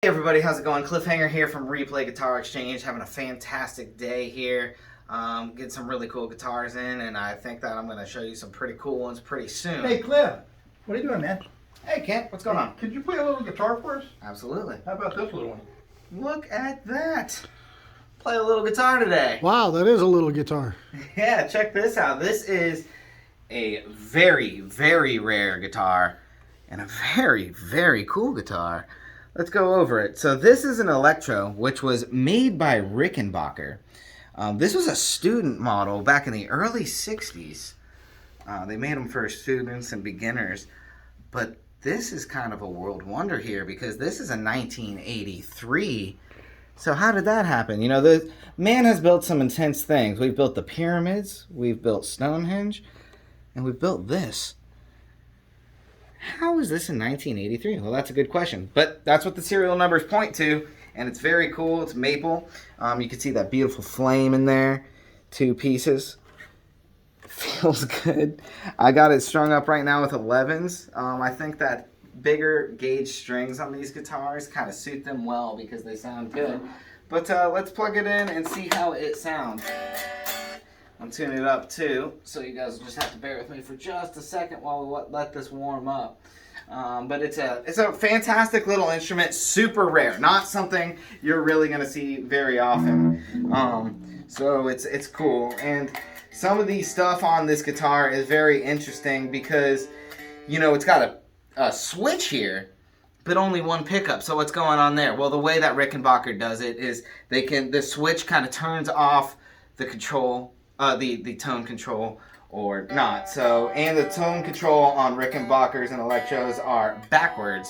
Hey everybody, how's it going? Cliffhanger here from Replay Guitar Exchange, having a fantastic day here. Getting some really cool guitars in, and I think that I'm going to show you some pretty cool ones pretty soon. Hey Cliff, what are you doing, man? Hey Kent, what's going on? Could you play a little guitar for us? Absolutely. How about this little one? Look at that. Play a little guitar today. Wow, that is a little guitar. Yeah, check this out. This is a very, very rare guitar and a very, very cool guitar. Let's go over it. So this is an Electro, which was made by Rickenbacker. This was a student model back in the early 60s. They made them for students and beginners. But this is kind of a world wonder here because this is a 1983. So how did that happen? You know, the man has built some intense things. We've built the pyramids, we've built Stonehenge, and we've built this. How is this in 1983? Well, that's a good question. But that's what the serial numbers point to, and it's very cool. It's maple. You can see that beautiful flame in there. 2 pieces. Feels good. I got it strung up right now with 11s. I think that bigger gauge strings on these guitars kind of suit them well because they sound good. But let's plug it in and see how it sounds. I'm tuning it up too, so you guys just have to bear with me for just a second while we let this warm up. But it's a fantastic little instrument, super rare, not something you're really going to see very often. So it's cool, and some of the stuff on this guitar is very interesting because, you know, it's got a switch here, but only one pickup. So what's going on there? Well, the way that Rickenbacker does it is the switch kind of turns off the control. The tone control or not. So, and the tone control on Rickenbackers and Electros are backwards,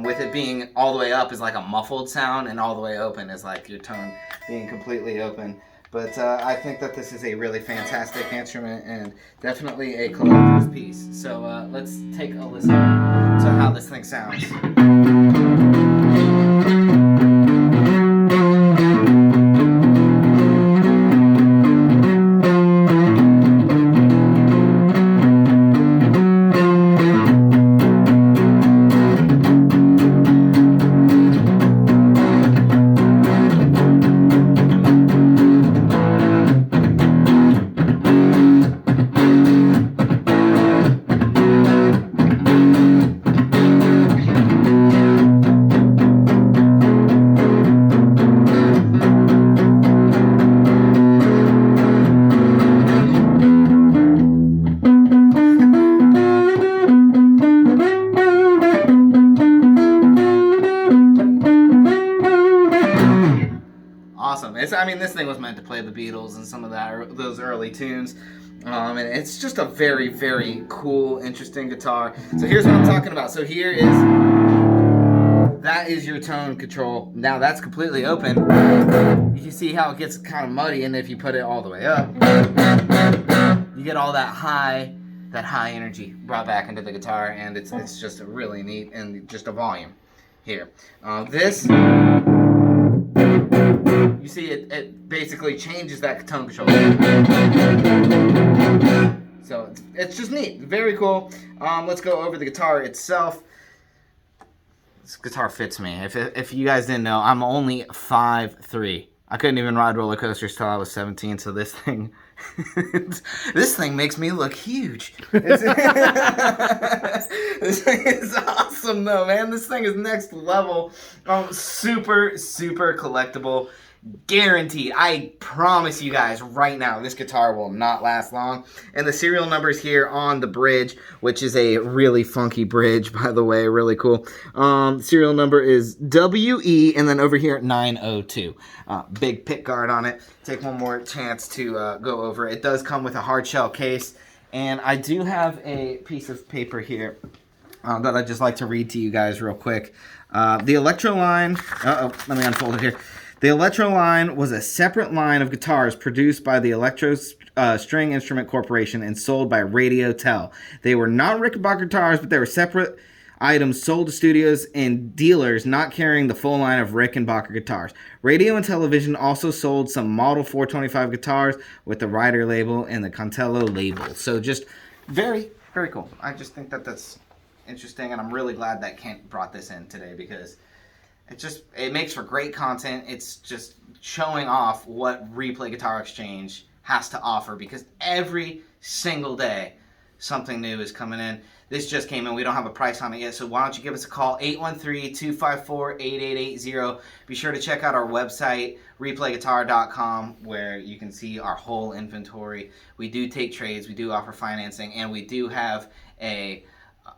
with it being all the way up is like a muffled sound, and all the way open is like your tone being completely open. But I think that this is a really fantastic instrument and definitely a collector's piece. So let's take a listen to how this thing sounds. Awesome. I mean, this thing was meant to play the Beatles and some of those early tunes. And it's just a very, very cool, interesting guitar. So here's what I'm talking about. So that is your tone control. Now that's completely open. You can see how it gets kind of muddy, and if you put it all the way up, you get all that high energy brought back into the guitar, and it's just really neat, and just a volume here. This. You see, it basically changes that tone control. So it's just neat. Very cool. Let's go over the guitar itself. This guitar fits me. If you guys didn't know, I'm only 5'3". I couldn't even ride roller coasters till I was 17, so this thing makes me look huge. This thing is awesome though, man. This thing is next level. Super, super collectible. Guaranteed. I promise you guys right now, this guitar will not last long. And the serial numbers here on the bridge, which is a really funky bridge, by the way, really cool. Serial number is WE, and then over here 902. Big pick guard on it. Take one more chance to go over it. It does come with a hard shell case, and I do have a piece of paper here that I'd just like to read to you guys real quick. The Electro line. Let me unfold it here. The Electro line was a separate line of guitars produced by the Electro String Instrument Corporation and sold by Radio Tel. They were not Rickenbacker guitars, but they were separate items sold to studios and dealers not carrying the full line of Rickenbacker guitars. Radio and Television also sold some Model 425 guitars with the Rider label and the Contello label. So just very, very cool. I just think that that's interesting, and I'm really glad that Kent brought this in today because It makes for great content. It's just showing off what Replay Guitar Exchange has to offer, because every single day something new is coming in. This just came in. We don't have a price on it yet, so why don't you give us a call, 813-254-8880. Be sure to check out our website, replayguitar.com, where you can see our whole inventory. We do take trades, we do offer financing, and we do have a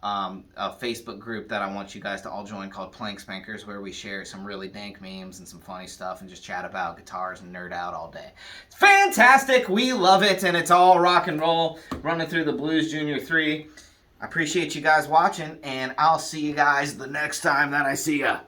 Facebook group that I want you guys to all join called Plank Spankers, where we share some really dank memes and some funny stuff and just chat about guitars and nerd out all day. It's fantastic. We love it, and it's all rock and roll running through the Blues Junior 3. I appreciate you guys watching, and I'll see you guys the next time that I see ya.